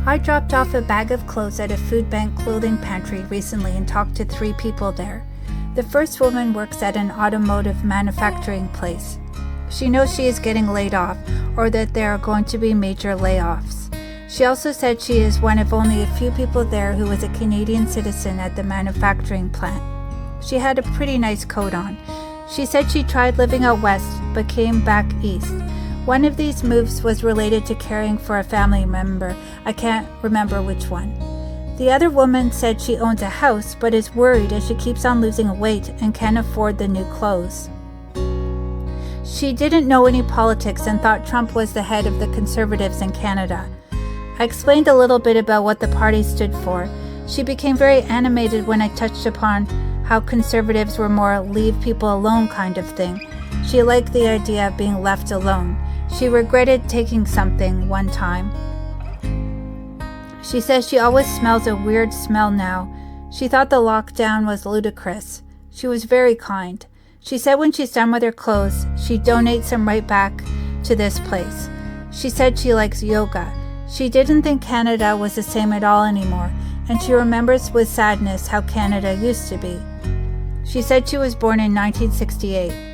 I dropped off a bag of clothes at a food bank clothing pantry recently and talked to 3 people there. The first woman works at an automotive manufacturing place. She knows she is getting laid off, or that there are going to be major layoffs. She also said she is one of only a few people there who is a Canadian citizen at the manufacturing plant. She had a pretty nice coat on. She said she tried living out west, but came back east. One of these moves was related to caring for a family member. I can't remember which one. The other woman said she owns a house, but is worried as she keeps on losing weight and can't afford the new clothes. She didn't know any politics and thought Trump was the head of the Conservatives in Canada. I explained a little bit about what the party stood for. She became very animated when I touched upon how Conservatives were more leave people alone kind of thing. She liked the idea of being left alone. She regretted taking something one time. She says she always smells a weird smell now. She thought the lockdown was ludicrous. She was very kind. She said when she's done with her clothes, she donates them right back to this place. She said she likes yoga. She didn't think Canada was the same at all anymore, and she remembers with sadness how Canada used to be. She said she was born in 1968.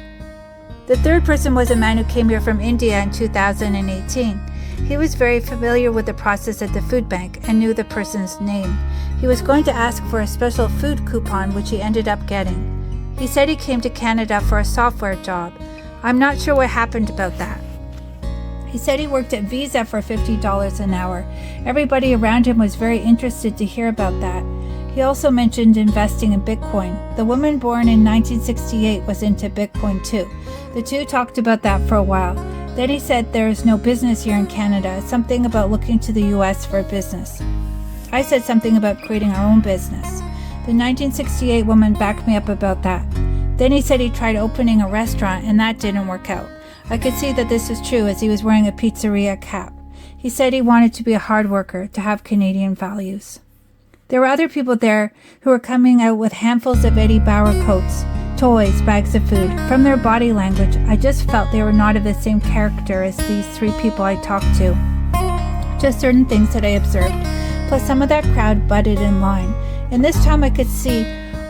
The third person was a man who came here from India in 2018. He was very familiar with the process at the food bank and knew the person's name. He was going to ask for a special food coupon, which he ended up getting. He said he came to Canada for a software job. I'm not sure what happened about that. He said he worked at Visa for $50 an hour. Everybody around him was very interested to hear about that. He also mentioned investing in Bitcoin. The woman born in 1968 was into Bitcoin too. The two talked about that for a while. Then he said there is no business here in Canada, something about looking to the US for business. I said something about creating our own business. The 1968 woman backed me up about that. Then he said he tried opening a restaurant and that didn't work out. I could see that this was true as he was wearing a pizzeria cap. He said he wanted to be a hard worker, to have Canadian values. There were other people there who were coming out with handfuls of Eddie Bauer coats, toys, bags of food. From their body language, I just felt they were not of the same character as these 3 people I talked to. Just certain things that I observed. Plus some of that crowd butted in line. And this time I could see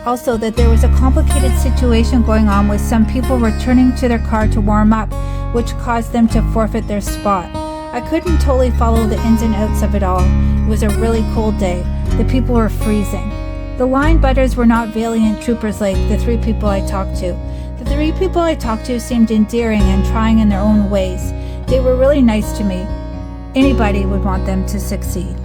also that there was a complicated situation going on with some people returning to their car to warm up, which caused them to forfeit their spot. I couldn't totally follow the ins and outs of it all. It was a really cold day. The people were freezing. The line butters were not valiant troopers like the 3 people I talked to. The 3 people I talked to seemed endearing and trying in their own ways. They were really nice to me. Anybody would want them to succeed.